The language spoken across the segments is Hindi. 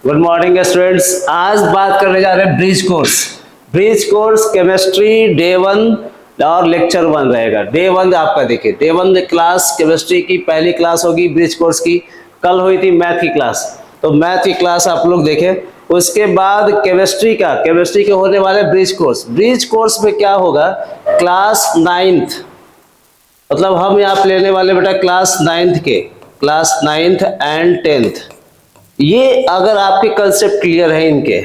Good morning students. आज बात करने जा रहे हैं ब्रिज कोर्स केमिस्ट्री डे 1 और लेक्चर 1 रहेगा। डे 1 आपका देखिए, डे 1 क्लास केमिस्ट्री की पहली क्लास होगी ब्रिज कोर्स की। कल हुई थी मैथ की क्लास, तो मैथ की क्लास आप लोग देखें। उसके बाद केमिस्ट्री के होने वाले ब्रिज कोर्स में क्या होगा, क्लास 9th, मतलब हम यहाँ पे लेने वाले बेटा क्लास 9th एंड 10th। ये अगर आपके कंसेप्ट क्लियर है इनके,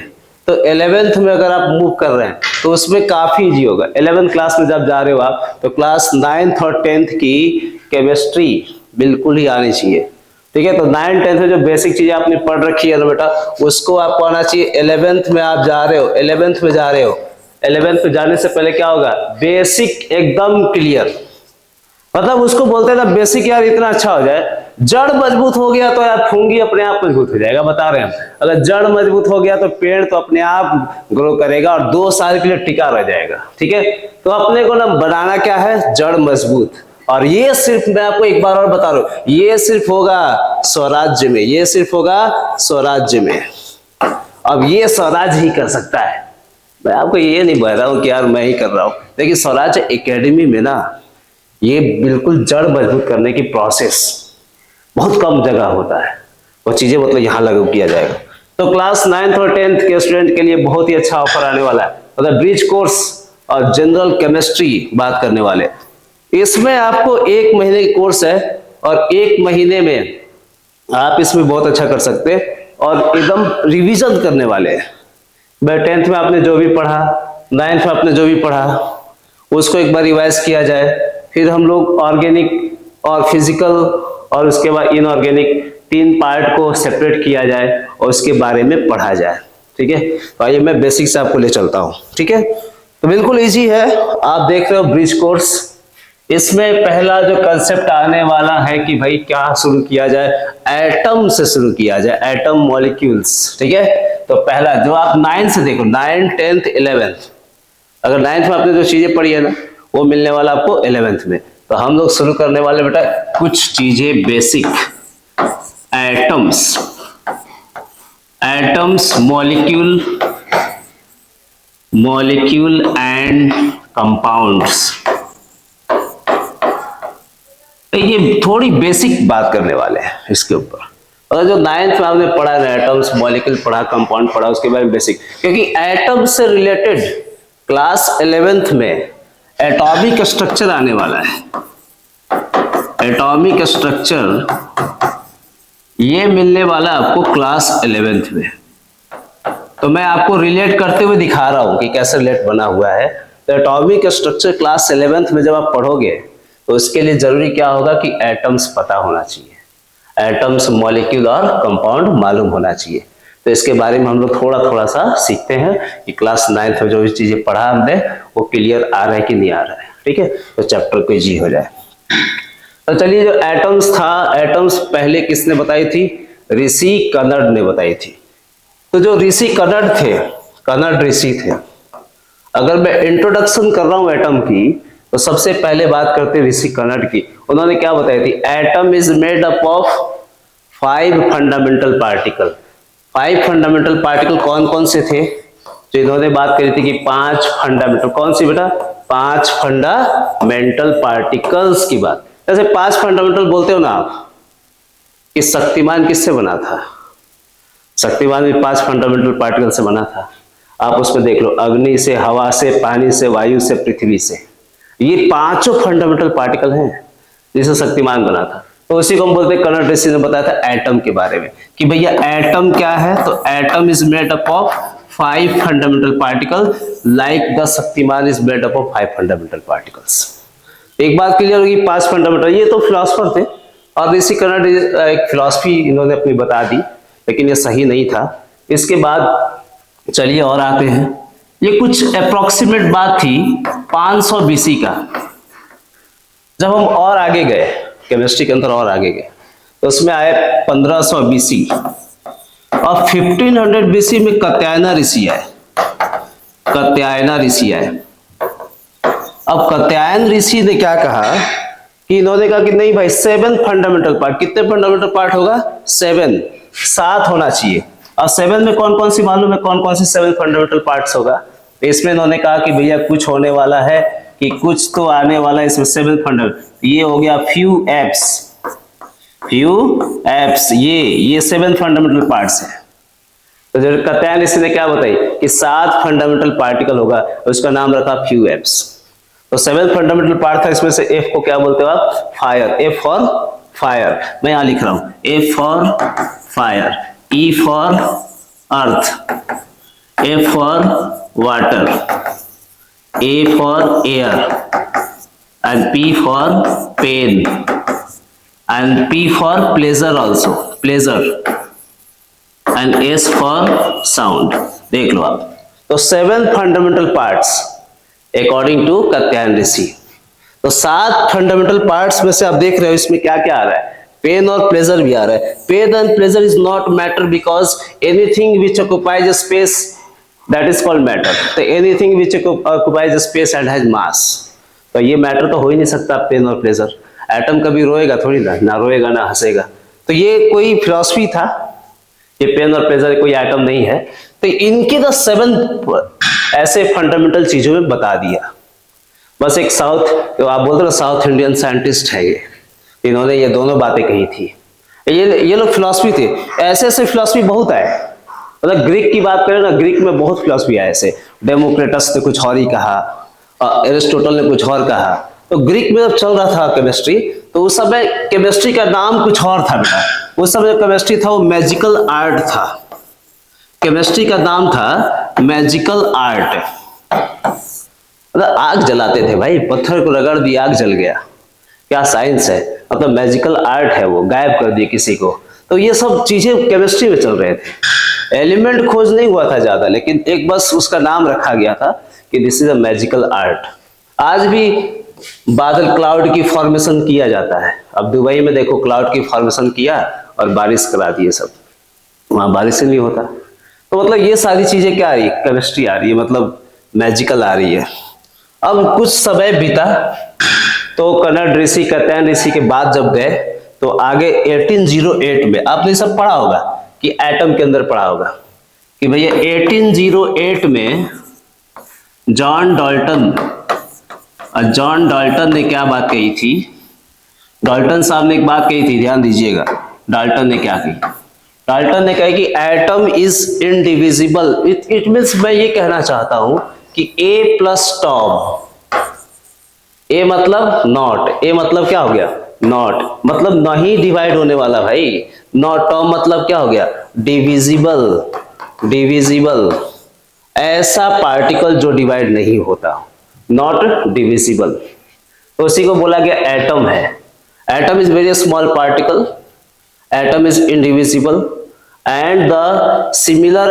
तो 11th में अगर आप मूव कर रहे हैं तो उसमें काफी इजी होगा। 11th क्लास में जब जा रहे हो आप, तो क्लास 9th और 10th की केमिस्ट्री बिल्कुल ही आनी चाहिए। ठीक है, तो 9th 10th में जो बेसिक चीजें आपने पढ़ रखी है ना बेटा, उसको आपको आना चाहिए। 11th में आप जा रहे हो, 11th में जा रहे हो, 11th में जाने से पहले क्या होगा, बेसिक एकदम क्लियर। मतलब उसको बोलते हैं ना, बेसिक यार इतना अच्छा हो जाए, जड़ मजबूत हो गया तो यार फूंगी अपने आप मजबूत हो जाएगा। बता रहे हैं हम, अगर जड़ मजबूत हो गया तो पेड़ तो अपने आप ग्रो करेगा और 2 साल के लिए टिका रह जाएगा। ठीक है, तो अपने को ना बनाना क्या है, जड़ मजबूत। और ये सिर्फ मैं आपको एक बार और बता रहा हूं, ये सिर्फ होगा स्वराज्य में, ये सिर्फ होगा स्वराज्य में। अब ये स्वराज ही कर सकता है। मैं आपको ये नहीं बता रहा हूं कि यार मैं ही कर रहा हूं, लेकिन स्वराज एकेडमी में ना ये बिल्कुल जड़ मजबूत करने की प्रोसेस बहुत कम जगह होता है, वो चीजें मतलब यहाँ लागू किया जाएगा। तो क्लास 9th और 10th के स्टूडेंट के लिए बहुत ही अच्छा ऑफर आने वाला है, मतलब ब्रिज कोर्स और जनरल केमिस्ट्री बात करने वाले। इसमें आपको 1 महीने की कोर्स है और 1 महीने में आप इसमें बहुत अच्छा कर सकते हैं और एकदम रिवीजन करने वाले हैं। भाई 10th में आपने जो भी पढ़ा, 9th में आपने जो भी पढ़ा, उसको एक बार रिवाइज किया जाए। फिर हम लोग ऑर्गेनिक और फिजिकल और उसके बाद इनऑर्गेनिक 3 पार्ट को सेपरेट किया जाए और उसके बारे में पढ़ा जाए। ठीक है, तो आइए मैं बेसिक से आपको ले चलता हूँ। ठीक है, तो बिल्कुल इजी है। आप देख रहे हो ब्रिज कोर्स, इसमें पहला जो कंसेप्ट आने वाला है कि भाई क्या शुरू किया जाए, एटम से शुरू किया जाए, एटम मॉलिक्यूल्स। ठीक है, तो पहला जो आप 9 से देखो, 9th 10th 11th, अगर 9th में आपने जो चीजें पढ़ी है ना, वो मिलने वाला आपको 11th में। तो हम लोग शुरू करने वाले बेटा कुछ चीजें basic, atoms molecule and compounds. ये थोड़ी बेसिक बात करने वाले हैं इसके ऊपर। अगर जो 9th में आपने पढ़ा है, एटम्स मॉलिक्यूल पढ़ा, कंपाउंड पढ़ा, उसके बारे में बेसिक, क्योंकि एटम से रिलेटेड क्लास 11th में एटॉमिक स्ट्रक्चर आने वाला है। एटॉमिक स्ट्रक्चर ये मिलने वाला आपको क्लास 11th में। तो मैं आपको रिलेट करते हुए दिखा रहा हूं कि कैसे रिलेट बना हुआ है। तो एटॉमिक स्ट्रक्चर क्लास 11th में जब आप पढ़ोगे, तो उसके लिए जरूरी क्या होगा कि एटम्स पता होना चाहिए, एटम्स मॉलिक्यूल और कंपाउंड मालूम होना चाहिए। तो इसके बारे में हम लोग थोड़ा सा सीखते हैं कि क्लास 9th में जो भी चीजें पढ़ा हमने वो क्लियर आ रहा है कि नहीं आ रहा है। ठीक है, तो चैप्टर को इजी हो जाए। तो चलिए, जो एटम्स था, एटम्स पहले किसने बताई थी, ऋषि कनड ने बताई थी। तो जो ऋषि कनड थे, कनड ऋषि थे, अगर मैं इंट्रोडक्शन कर रहा हूं एटम की, तो सबसे पहले बात करते हैं ऋषि कनड की। उन्होंने क्या बताई थी, atom is made up of 5 fundamental particle. 5 fundamental particle कौन कौन से थे, जो इन्होंने बात करी थी कि 5 फंडामेंटल, कौन सी बेटा, 5 फंडामेंटल पार्टिकल्स की बात। जैसे 5 फंडामेंटल बोलते हो ना आप, कि शक्तिमान किससे बना था, शक्तिमान भी 5 फंडामेंटल पार्टिकल से बना था। आप उसमें देख लो, अग्नि से, हवा से, पानी से, वायु से, पृथ्वी से, ये 5 फंडामेंटल पार्टिकल हैं जिसे शक्तिमान बना था। तो उसी को हम बोलते हैं, कनड ऋषि ने बताया था एटम के बारे में कि भैया एटम क्या है। तो atom is made up of 5 fundamental particle, like the Shaktimaan is made up of 5 fundamental particles. एक बात क्लियर होगी, 5 फंडामेंटल, ये तो फिलोसफर थे और ऋषि कनड एक फिलोसफी इन्होंने अपनी बता दी, लेकिन ये सही नहीं था। इसके बाद चलिए और आते हैं, ये कुछ अप्रोक्सीमेट बात थी 500 BC का। जब हम और आगे गए केमिस्ट्री के अंदर, और आगे गए, तो उसमें आए 1500 BC और 1500 BC में कात्यायन ऋषि आए। अब कात्यायन ऋषि ने क्या कहा कि इन्होंने कहा कि नहीं भाई, 7 फंडामेंटल पार्ट, कितने फंडामेंटल पार्ट होगा, 7 होना चाहिए। और 7 में कौन कौन सी मालूम है, कौन कौन सी 7 फंडामेंटल पार्ट्स होगा? तो इसमें इन्होंने कहा कि भैया कुछ होने वाला है, कि कुछ तो आने वाला है इसमें 7 फंडामेंटल। ये हो गया फ्यू एप्स, ये 7 फंडामेंटल पार्ट्स है। तो जो कत्यायन ऋषि ने क्या बताई कि 7 फंडामेंटल पार्टिकल होगा, उसका नाम रखा फ्यू एप्स। तो 7 फंडामेंटल पार्ट था, इसमें से F को क्या बोलते हो आप? फायर। F फॉर फायर, मैं यहां लिख रहा हूं, F for fire, E for earth, A for water, A for air, and P for pain, and P for pleasure also, pleasure, and S for sound। देख लो आप, तो 7 fundamental parts according to Katyayan Rishi. तो 7 फंडामेंटल पार्ट्स में से आप देख रहे हो इसमें क्या क्या आ रहा है, पेन और प्लेजर भी आ रहा है। Pain and pleasure is not matter because anything which occupies a space that is called matter. तो anything which occupies a space and has mass, तो ये मैटर तो हो ही नहीं सकता पेन और प्लेजर। एटम कभी रोएगा थोड़ी ना रोएगा ना हंसेगा। तो ये कोई फिलॉसफी था, ये पेन और प्लेजर कोई एटम नहीं है। तो इनके तो 7 ऐसे फंडामेंटल चीजों में बता दिया। बस एक साउथ, तो आप बोलते हो साउथ इंडियन साइंटिस्ट है ये, इन्होंने ये दोनों बातें कही थी। ये लोग फिलॉसफी थे। ऐसे ऐसे फिलॉसफी बहुत आए, मतलब ग्रीक की बात करें ना, ग्रीक में बहुत फिलॉसफी आए। ऐसे डेमोक्रेटस ने कुछ और ही कहा, एरिस्टोटल ने कुछ और कहा। तो ग्रीक में जब चल रहा था केमिस्ट्री, तो उस समय केमिस्ट्री का नाम कुछ और था बेटा। उस समय जो केमिस्ट्री था वो मैजिकल आर्ट था। केमिस्ट्री का नाम था मैजिकल आर्ट। मतलब आग जलाते थे भाई, पत्थर को रगड़ दिया आग जल गया, क्या साइंस है, मतलब मैजिकल आर्ट है वो, गायब कर दिए किसी को। तो ये सब चीजें केमिस्ट्री में चल रहे थे। एलिमेंट खोज नहीं हुआ था ज्यादा, लेकिन एक बस उसका नाम रखा गया था कि this is a magical art. आज भी बादल, क्लाउड की फॉर्मेशन किया जाता है। अब दुबई में देखो, क्लाउड की फॉर्मेशन किया और बारिश करा दिए सब, वहां बारिश ही नहीं होता। तो मतलब ये सारी चीजें क्या आ रही है, केमिस्ट्री आ रही है, मतलब मैजिकल आ रही है। अब कुछ समय बीता तो कनड़ ऋषि, कात्यायन ऋषि के बाद जब गए तो आगे 1808 में आपने सब पढ़ा होगा कि एटम के अंदर पढ़ा होगा कि भैया 1808 में जॉन डाल्टन ने क्या बात कही थी। डाल्टन साहब ने एक बात कही थी, ध्यान दीजिएगा। डाल्टन ने क्या कही? डाल्टन ने कहा कि atom is indivisible. It means मैं ये कहना चाहता हूं कि A प्लस टॉम, A मतलब नॉट, A मतलब क्या हो गया, नॉट, मतलब नहीं डिवाइड होने वाला भाई। नॉट, टॉम मतलब क्या हो गया, डिविजिबल, ऐसा पार्टिकल जो डिवाइड नहीं होता, नॉट डिविजिबल। तो उसी को बोला गया एटम है। Atom is very small particle, atom is indivisible, and the similar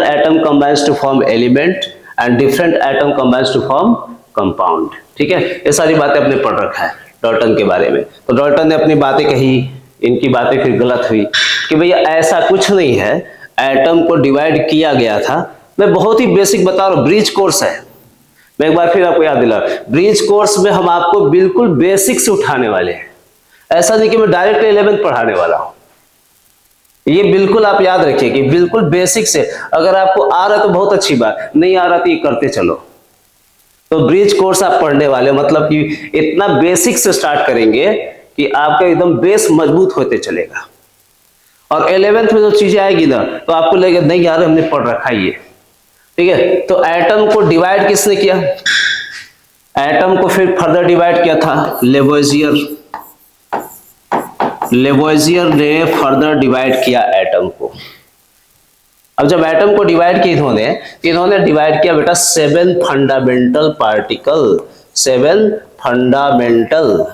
atom combines to form element and different atom combines to form compound। ठीक है, ये सारी बातें आपने पढ़ रखा है डाल्टन के बारे में। तो डाल्टन ने अपनी बातें कही, इनकी बातें फिर गलत हुई कि भैया ऐसा कुछ नहीं है, एटम को डिवाइड किया गया था। मैं बहुत ही बेसिक बता रहा हूँ, ब्रिज कोर्स है। मैं एक बार फिर आपको याद दिला, ब्रिज कोर्स में हम आपको बिल्कुल बेसिक से उठाने वाले हैं। ऐसा नहीं कि मैं डायरेक्ट 11th पढ़ाने वाला हूं। ये बिल्कुल आप याद रखिए कि बिल्कुल बेसिक से, अगर आपको आ रहा तो बहुत अच्छी बात, नहीं आ रहा तो ये करते चलो। तो ब्रिज कोर्स आप पढ़ने वाले, मतलब कि इतना बेसिक से स्टार्ट करेंगे कि आपका एकदम बेस मजबूत होते चलेगा। और 11th में जो चीजें आएगी ना, तो आपको लगेगा नहीं यार हमने पढ़ रखा है ये। ठीक है, तो एटम को डिवाइड किसने किया? एटम को फिर फर्दर डिवाइड किया था लेवोइजियर ने फर्दर डिवाइड किया एटम को। अब जब एटम को डिवाइड किया इन्होंने डिवाइड किया बेटा 7 फंडामेंटल पार्टिकल, 7 फंडामेंटल।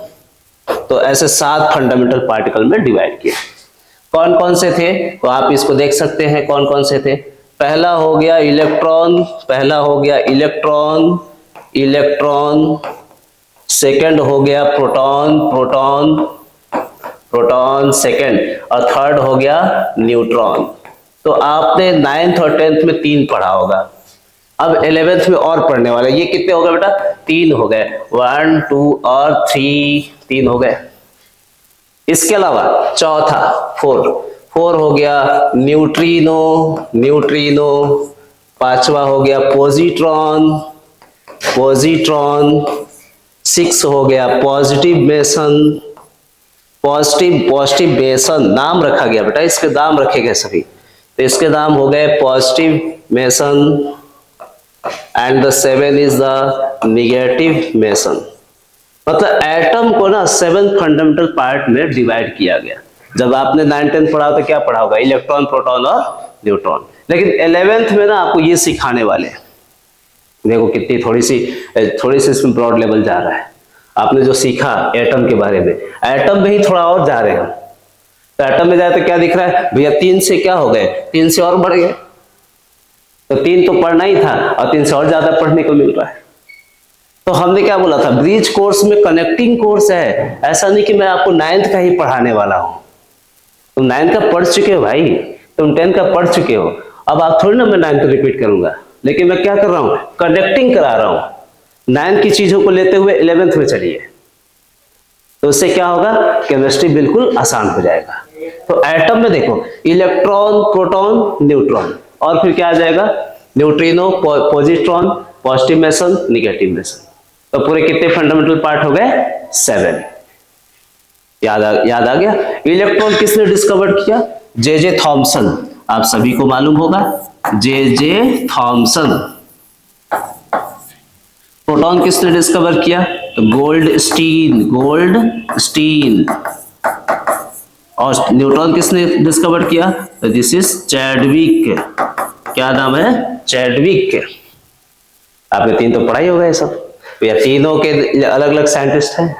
तो ऐसे 7 फंडामेंटल पार्टिकल में डिवाइड किया। कौन कौन से थे, तो आप इसको देख सकते हैं कौन कौन से थे। पहला हो गया इलेक्ट्रॉन, सेकंड हो गया प्रोटॉन सेकंड, और थर्ड हो गया न्यूट्रॉन। तो आपने 9th और 10th में 3 पढ़ा होगा। अब 11th में और पढ़ने वाले, ये कितने हो गए बेटा, 3 हो गए, 1 2 और 3 हो गए। इसके अलावा चौथा 4 हो गया न्यूट्रिनो, न्यूट्रिनो। 5वां हो गया पॉजिट्रॉन, पॉजिट्रॉन। 6 हो गया पॉजिटिव मेसन, पॉजिटिव मेसन नाम रखा गया बेटा, इसके नाम रखे गए सभी, तो इसके नाम हो गए positive mason. And the 7 is the negative mason. मतलब एटम को ना 7 फंडामेंटल पार्ट में डिवाइड किया गया। जब आपने 9 10 पढ़ा तो क्या पढ़ा होगा, इलेक्ट्रॉन, प्रोटॉन और न्यूट्रॉन। लेकिन 11th में ना आपको ये सिखाने वाले हैं। देखो कितनी थोड़ी सी इसमें ब्रॉड लेवल जा रहा है। आपने जो सीखा एटम के बारे में, एटम में ही थोड़ा और जा रहे हैं हम। तो एटम में जाए तो क्या दिख रहा है भैया, 3 से क्या हो गए, 3 से और बढ़ गए। तो 3 तो पढ़ना ही था और 3 से और ज्यादा पढ़ने को मिल रहा है। तो हमने क्या बोला था, ब्रिज कोर्स में कनेक्टिंग कोर्स है। ऐसा नहीं कि मैं आपको 9th का ही पढ़ाने वाला हूं। तुम 9th का पढ़ चुके हो भाई, तुम 10th का पढ़ चुके हो। अब आप थोड़ी ना मैं 9th रिपीट करूंगा, लेकिन मैं क्या कर रहा हूं, कनेक्टिंग करा रहा हूं। 9th की चीजों को लेते हुए 11th में चलिए, तो उससे क्या होगा, केमिस्ट्री बिल्कुल आसान हो जाएगा। तो एटम में देखो इलेक्ट्रॉन, प्रोटॉन, न्यूट्रॉन, और फिर क्या आ जाएगा, neutrino, positron, positive mason, negative mason. तो पूरे कितने फंडामेंटल पार्ट हो गए, 7। याद आ गया। इलेक्ट्रॉन किसने डिस्कवर किया, जे थॉमसन। आप सभी को मालूम होगा जे थॉमसन। प्रोटॉन किसने डिस्कवर किया, तो गोल्डस्टीन। और न्यूट्रॉन किसने डिस्कवर किया, तो दिस इज चैडविक। क्या नाम है, चैडविक। आपने 3 तो पढ़ाई होगा ये सब। तो ये तीनों के अलग अलग साइंटिस्ट हैं,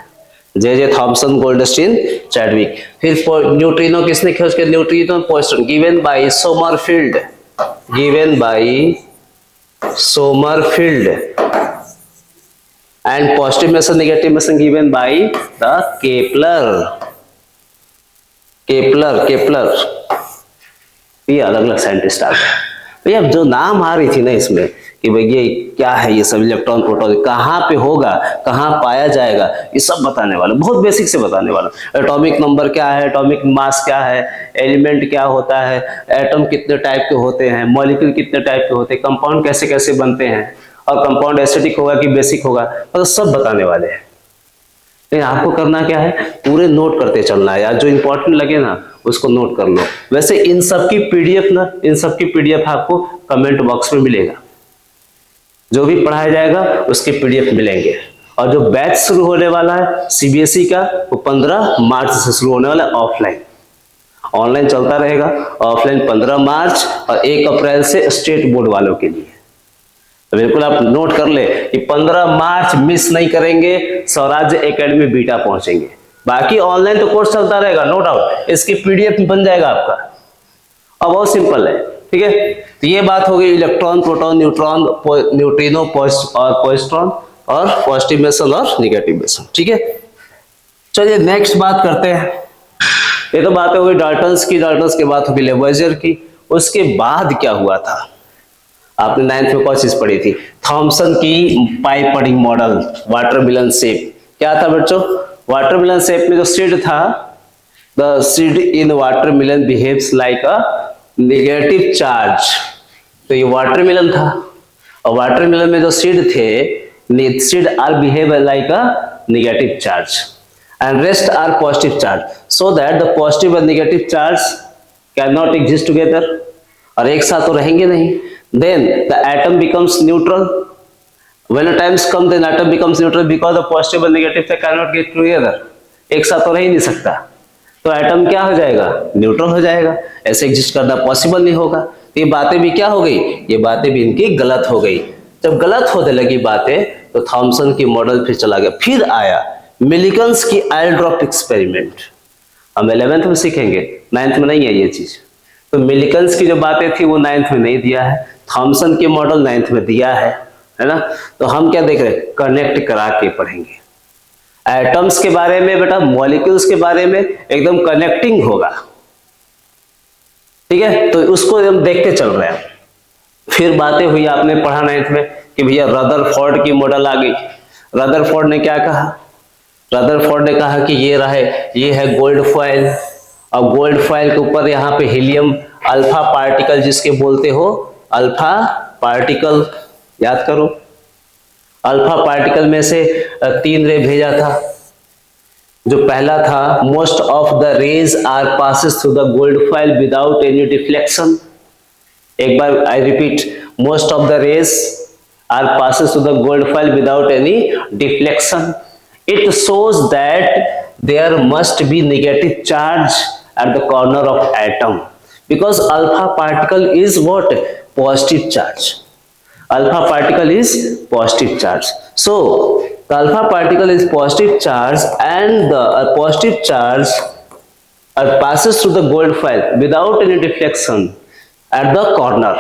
जे थॉमसन, गोल्डस्टीन, चैडविक। फिर न्यूट्रिनो किसने खोज किया, neutrino Poisson, given by Sommerfeld, and positive mason, negative mason given by the Kepler. ये अलग अलग साइंटिस्ट आ गए। भैया जो नाम आ रही थी ना इसमें कि भाई ये क्या है, ये सब इलेक्ट्रॉन, प्रोटॉन कहाँ पे होगा, कहाँ पाया जाएगा, ये सब बताने वाला, बहुत बेसिक से बताने वाला। एटॉमिक नंबर क्या है, एटॉमिक मास क्या है, एलिमेंट क्या होता है, एटम कितने टाइप के होते हैं, मॉलिक्यूल कितने टाइप के होते हैं, कंपाउंड कैसे कैसे बनते हैं, और कंपाउंड एसिडिक होगा कि बेसिक होगा, मतलब सब बताने वाले हैं। लेकिन आपको करना क्या है, पूरे नोट करते चलना है यार, जो इंपॉर्टेंट लगे ना उसको नोट कर लो। वैसे इन सब की पीडीएफ आपको कमेंट बॉक्स में मिलेगा। जो भी पढ़ाया जाएगा उसके पीडीएफ मिलेंगे। और जो बैच शुरू होने वाला है सीबीएसई का, वो 15 मार्च से शुरू होने वाला है ऑफलाइन। ऑनलाइन चलता रहेगा, ऑफलाइन 15 मार्च और 1 अप्रैल से स्टेट बोर्ड वालों के लिए। तो बिल्कुल आप नोट कर ले कि 15 मार्च मिस नहीं करेंगे, स्वराज एकेडमी बीटा पहुंचेंगे। बाकी ऑनलाइन तो कोर्स चलता रहेगा, नो डाउट, इसकी पीडीएफ बन जाएगा आपका। अब बहुत सिंपल है, ठीक है। तो ये बात हो गई इलेक्ट्रॉन, प्रोटॉन, न्यूट्रॉन, न्यूट्रिनो और पॉजिट्रॉन, और पॉजिटिव मेसन और निगेटिव मेसन, ठीक है। चलिए नेक्स्ट बात करते हैं। ये तो बात हो गई डाल्टन्स की बात होगी लेवोइजर की। उसके बाद क्या हुआ था, आपने 9th में कौन चीज पढ़ी थी, थॉमसन की pipe pudding model, watermelon shape. क्या था बच्चों, वाटरमेलन शेप में जो सीड था, the seed in watermelon behaves like a negative charge. तो ये वाटरमेलन था, और वाटरमेलन में जो सीड थे, seed are behave like a negative charge and rest are positive charge, so that the positive and negative charge can not exist together, और एक साथ तो रहेंगे नहीं। Then the atom becomes neutral. When a times come, then atom becomes neutral because the positive and negative cannot get together. एक साथ तो रह ही नहीं सकता, तो एटम क्या हो जाएगा, न्यूट्रल हो जाएगा। ऐसे एग्जिस्ट करना पॉसिबल नहीं होगा। तो ये बातें भी क्या हो गई, ये बातें भी इनकी गलत हो गई। जब गलत होने लगी बातें, तो थॉमसन की मॉडल फिर चला गया। फिर आया मिलिकन्स की आयल ड्रॉप एक्सपेरिमेंट। हम 11th में सीखेंगे, 9th में नहीं है ये चीज। तो मिलिकन्स की जो बातें थी वो 9th में नहीं दिया है, थॉमसन की मॉडल 9th में दिया है ना। तो हम क्या देख रहे हैं, कनेक्ट करा के पढ़ेंगे। एटम्स के बारे में बेटा, मॉलिक्यूल्स के बारे में एकदम कनेक्टिंग होगा, ठीक है। तो उसको हम देखते चल रहे हैं। फिर बातें हुई, आपने पढ़ा 9th में कि भैया रदरफोर्ड की मॉडल आ गई। रदरफोर्ड ने क्या कहा, रदरफोर्ड ने कहा कि ये है गोल्ड फॉयल, और गोल्ड फॉइल के ऊपर यहाँ पे हीलियम अल्फा पार्टिकल जिसके बोलते हो अल्फा पार्टिकल, याद करो अल्फा पार्टिकल में से 3 रे भेजा था। जो पहला था, most of the rays are passes through the gold foil without any deflection. एक बार I repeat, most of the rays are passes through the gold foil without any deflection. It shows that there must be negative charge at the corner of atom because alpha particle is what? Positive charge. Alpha particle is positive charge. So the alpha particle is positive charge and the positive charge passes through the gold foil without any deflection at the corner.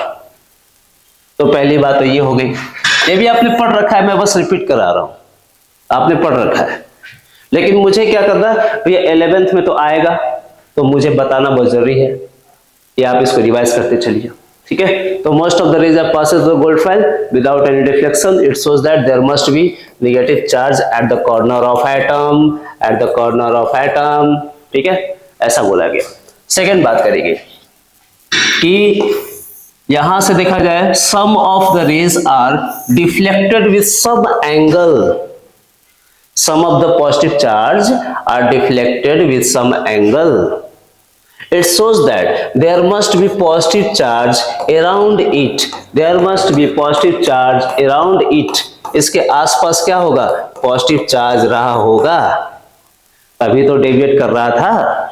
तो पहली बात तो ये हो गई, ये भी आपने पढ़ रखा है, मैं बस रिपीट करा रहा हूं, आपने पढ़ रखा है। लेकिन मुझे क्या करना है भैया, 11th में तो आएगा तो मुझे बताना बहुत जरूरी है, ये आप इसको रिवाइज करते चलिए, ठीक है। तो most of the rays are passes the gold foil without any deflection, it shows that there must be negative charge at the corner of atom, at the corner of atom, ठीक है, ऐसा बोला गया। सेकंड बात करेंगे कि यहां से देखा जाए, some of the rays are deflected with some angle, some of the positive charge are deflected with some angle. It shows that there must be positive charge around it. There must be positive charge around it. इसके आसपास क्या होगा? पॉजिटिव चार्ज रहा होगा, तभी तो डेविएट कर रहा था।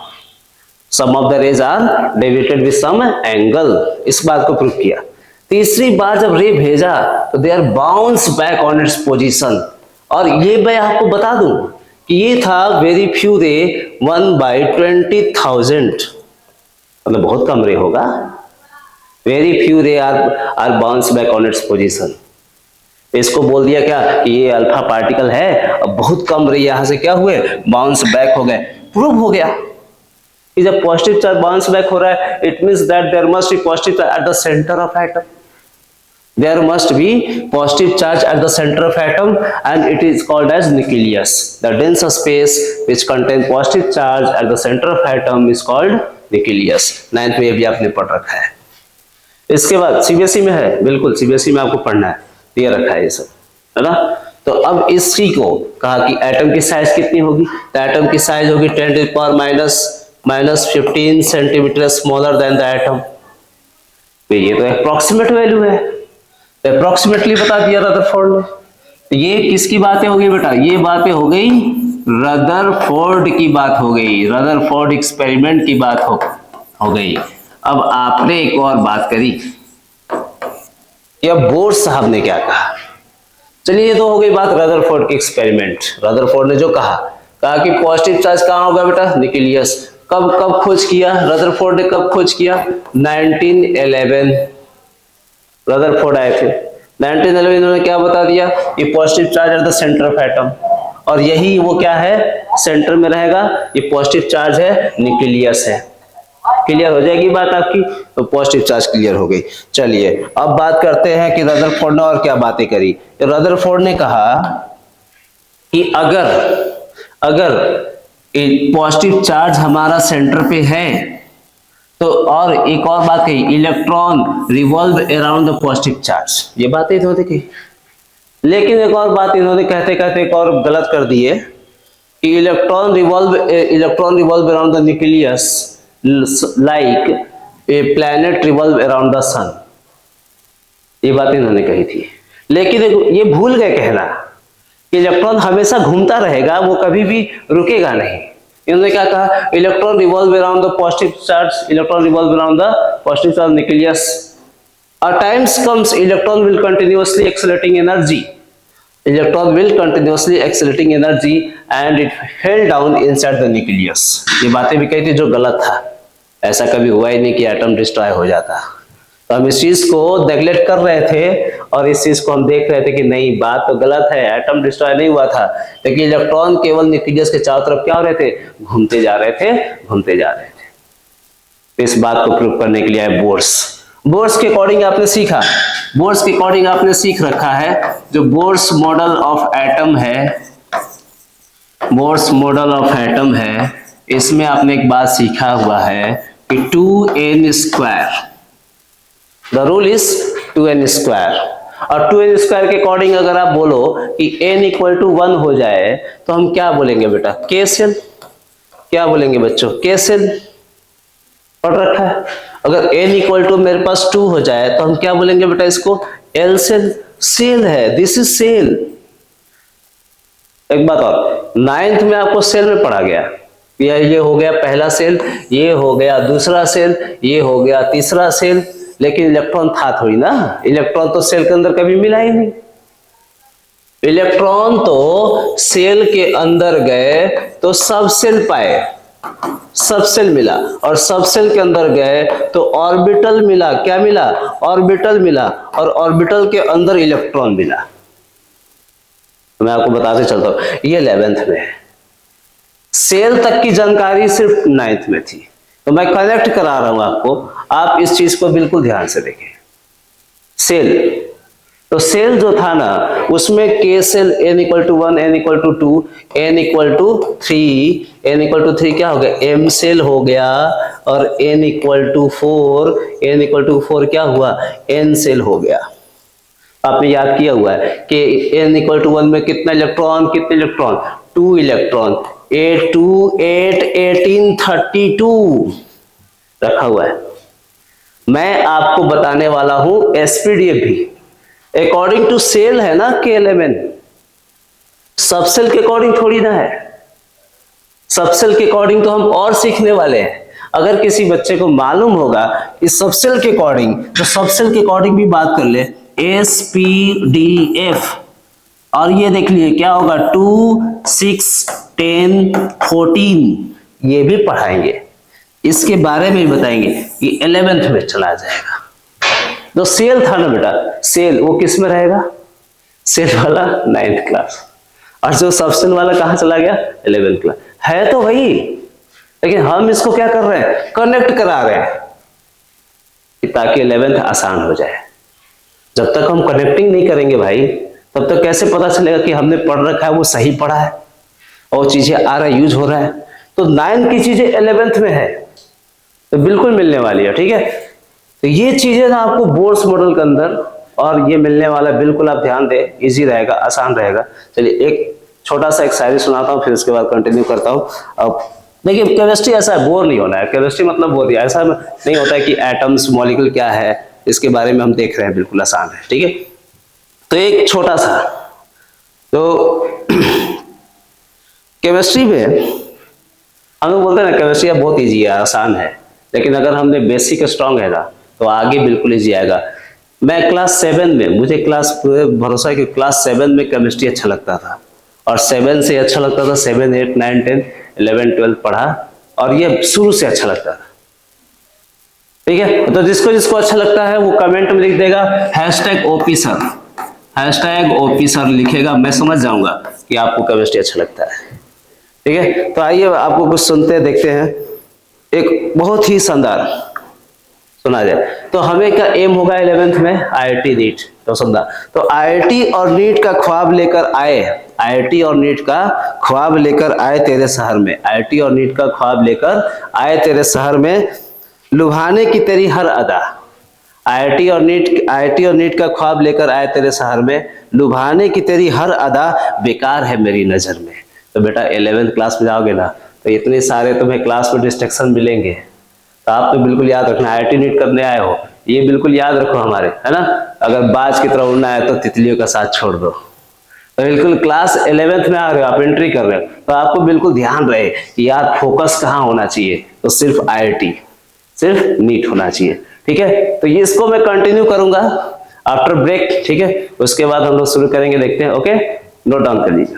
Some of the rays are deviated with some angle. इस बात को प्रूव किया। तीसरी बार जब रे भेजा तो they are bounce back on its position। और ये मैं आपको बता दूं कि ये था very few ray 1/20,000, मतलब बहुत कम रे होगा। Very few ray are bounce back on its position. इसको बोल दिया क्या कि ये अल्फा पार्टिकल है, अब बहुत कम रे यहां से क्या हुए, बाउंस बैक हो गए। प्रूव हो गया कि जब पॉजिटिव चार्ज बाउंस बैक हो रहा है, it means that there must be positive charge at the centre of atom, there must be positive charge at the centre of atom and it is called as nucleus. The dense space which contain positive charge at the centre of atom is called nucleus. 9th में ये भी आपने पढ़ रखा है। इसके बाद सीबीएसई में है, बिल्कुल सीबीएसई में आपको पढ़ना है, दिया रखा है ये सब, है ना। तो अब इसी को कहा कि एटम की साइज कितनी होगी, तो एटम की साइज होगी 10⁻⁻15 centimetre smaller than the atom. तो ये तो अप्रोक्सीमेट वैल्यू है, तो अप्रोक्सीमेटली बता दिया रदरफोर्ड ने। तो ये किसकी बातें हो गई बेटा, ये बातें हो गई रदरफोर्ड की बात हो गई, रदरफोर्ड एक्सपेरिमेंट की बात हो गई। अब आपने एक और बात करी, या बोर साहब ने क्या कहा। चलिए ये तो हो गई बात रदरफोर्ड की एक्सपेरिमेंट। रदरफोर्ड ने जो कहा कि पॉजिटिव चार्ज कहां होगा बेटा, न्यूक्लियस। कब खोज किया रदरफोर्ड ने, कब खोज किया, 1911 रदरफोर्ड आए थे। 1911 इन्होंने क्या बता दिया कि positive charge at the centre of atom, और यही वो क्या है, सेंटर में रहेगा, ये पॉजिटिव चार्ज है, न्यूक्लियस है। क्लियर हो जाएगी बात आपकी, तो पॉजिटिव चार्ज क्लियर हो गई। चलिए अब बात करते हैं कि रदरफोर्ड ने और क्या बातें करी। रदरफोर्ड ने कहा कि अगर पॉजिटिव चार्ज हमारा सेंटर पे है तो, और एक और बात कही, electron revolve around the positive charge, ये बातें इन्होंने कही। लेकिन एक और बात इन्होंने कहते कहते एक और गलत कर दी है कि electron revolve around the nucleus like a planet revolve around the sun, ये बात इन्होंने कही थी। लेकिन ये भूल गए कहना कि इलेक्ट्रॉन हमेशा घूमता रहेगा, वो कभी भी रुकेगा नहीं। इन्होंने क्या कहा, electron revolve around the positive charge, electron revolve around the positive charge nucleus. A times comes electron will continuously accelerating energy. Electron will continuously accelerating energy and it fell down inside the nucleus. ये बातें भी कही थी जो गलत था, ऐसा कभी हुआ ही नहीं कि एटम डिस्ट्रॉय हो जाता। तो हम इस चीज को नेगलेक्ट कर रहे थे और इस चीज को हम देख रहे थे कि नहीं, बात तो गलत है, एटम डिस्ट्रॉय नहीं हुआ था, लेकिन इलेक्ट्रॉन केवल न्यूक्लियस के चारों तरफ क्या हो रहे थे, घूमते जा रहे थे। तो इस बात को प्रूव करने के लिए आए बोर्स। बोर्स के अकॉर्डिंग आपने सीखा, बोर्स के अकॉर्डिंग आपने सीख रखा है जो बोर्स मॉडल ऑफ एटम है, बोर्स मॉडल ऑफ एटम है, इसमें आपने एक बात सीखा हुआ है कि 2n², the rule is 2n², और 2n² के अकॉर्डिंग अगर आप बोलो कि n = 1 हो जाए तो हम क्या बोलेंगे बेटा? के सेल। क्या बोलेंगे बच्चों? के सेल। पढ़ रखा है। अगर n = मेरे पास 2 हो जाए तो हम क्या बोलेंगे बेटा? इसको एल सेल। सेल है, दिस इज सेल। एक बात और, 9th में आपको सेल में पढ़ा गया, ये हो गया पहला सेल, ये हो गया दूसरा सेल, ये हो गया तीसरा सेल, लेकिन इलेक्ट्रॉन था थोड़ी ना। इलेक्ट्रॉन तो सेल के अंदर कभी मिला ही नहीं। इलेक्ट्रॉन तो सेल के अंदर गए तो सब सेल पाए, सब सेल मिला, और सब सेल के अंदर गए तो ऑर्बिटल मिला। क्या मिला? ऑर्बिटल मिला, और ऑर्बिटल के अंदर इलेक्ट्रॉन मिला। मैं आपको बताते चलता हूं, ये 11th में है। सेल तक की जानकारी सिर्फ 9th में थी, तो मैं कनेक्ट करा रहा हूं आपको। आप इस चीज को बिल्कुल ध्यान से देखें। सेल, तो सेल जो था ना, उसमें के cell n = 1, n = 2, n = 3, n = 3 क्या हो गया? m सेल हो गया, और n = 4, n = 4 क्या हुआ? n सेल हो गया। आपने याद किया हुआ है कि n = 1 में कितना इलेक्ट्रॉन? कितने इलेक्ट्रॉन? 2 इलेक्ट्रॉन। 8 2 8 18 32 रखा हुआ है। मैं आपको बताने वाला हूं एसपीडीएफ भी अकॉर्डिंग टू सेल है ना, के 11। सब सेल के अकॉर्डिंग थोड़ी ना है। सब सेल के अकॉर्डिंग तो हम और सीखने वाले हैं। अगर किसी बच्चे को मालूम होगा कि सब सेल के अकॉर्डिंग, तो सब सेल के अकॉर्डिंग भी बात कर ले, एसपीडीएफ। और ये देख लिए क्या होगा? 2 6 10 14 ये भी पढ़ाएंगे, इसके बारे में भी बताएंगे कि 11th में चला जाएगा। जो सेल था ना बेटा, सेल वो किस में रहेगा? सेल वाला 9th क्लास, और जो सब सेल वाला कहां चला गया? 11th class. है तो वही, लेकिन हम इसको क्या कर रहे हैं? कनेक्ट करा रहे हैं ताकि 11th आसान हो जाए। जब तक हम कनेक्टिंग नहीं करेंगे भाई, तब तक कैसे पता चलेगा कि हमने पढ़ रखा है वो सही पढ़ा है और चीजें आ रहा है, यूज हो रहा है। तो 9th की चीजें 11th में है, तो बिल्कुल मिलने वाली है। ठीक है, तो ये चीजें ना आपको बोर्ड्स मॉडल के अंदर, और ये मिलने वाला, बिल्कुल आप ध्यान दें, इजी रहेगा, आसान रहेगा। चलिए एक छोटा सा एक शायरी सुनाता हूँ, फिर उसके बाद कंटिन्यू करता हूँ। अब देखिए, केमिस्ट्री ऐसा है, बोर नहीं होना है। केमिस्ट्री मतलब बोर नहीं, ऐसा नहीं होता है कि एटम्स मॉलिक्यूल क्या है इसके बारे में हम देख रहे हैं, बिल्कुल आसान है। ठीक है, तो एक छोटा सा, तो केमिस्ट्री में हम लोग बोलते हैं ना, केमिस्ट्री बहुत इजी है, आसान है, लेकिन अगर हमने बेसिक स्ट्रांग है ना तो आगे बिल्कुल इजी आएगा। मैं क्लास 7 में, मुझे क्लास पूरे भरोसा है कि क्लास 7 में केमिस्ट्री अच्छा लगता था, और 7 से अच्छा लगता था, 7 8 9 10 11 12 पढ़ा, और ये शुरू से अच्छा लगता था। ठीक है, तो जिसको जिसको अच्छा लगता है वो कमेंट में लिख देगा #OP सर, #OP सर लिखेगा, मैं समझ जाऊंगा कि आपको केमिस्ट्री अच्छा लगता है। ठीक है, तो आइए आपको कुछ सुनते हैं, देखते हैं। एक बहुत ही शानदार सुना जाए तो हमें क्या एम होगा 11th में? IIT NEET. तो सुनना, तो IIT और नीट का ख्वाब लेकर आए, IIT और नीट का ख्वाब लेकर आए तेरे शहर में, IIT और नीट का ख्वाब लेकर आए तेरे शहर में, लुभाने की तेरी हर अदा। IIT और नीट का ख्वाब लेकर आए तेरे शहर में, लुभाने की तेरी हर अदा बेकार है मेरी नजर में। तो बेटा 11th क्लास में जाओगे ना, तो इतने सारे तुम्हें क्लास में डिस्ट्रैक्शन मिलेंगे, तो आप तो बिल्कुल याद रखना, IIT नीट करने आए हो, ये बिल्कुल याद रखो हमारे, है ना। अगर बाज की तरह उड़ना है तो तितलियों का साथ छोड़ दो। तो बिल्कुल क्लास 11th में आ रहे हो, आप एंट्री कर रहे हो, तो आपको बिल्कुल ध्यान रहे कि यार फोकस कहाँ होना चाहिए, तो सिर्फ IIT, सिर्फ नीट होना चाहिए। ठीक है, तो ये इसको मैं कंटिन्यू करूंगा आफ्टर ब्रेक। ठीक है, उसके बाद हम लोग शुरू करेंगे, देखते हैं। ओके, नोट डाउन कर लीजिए।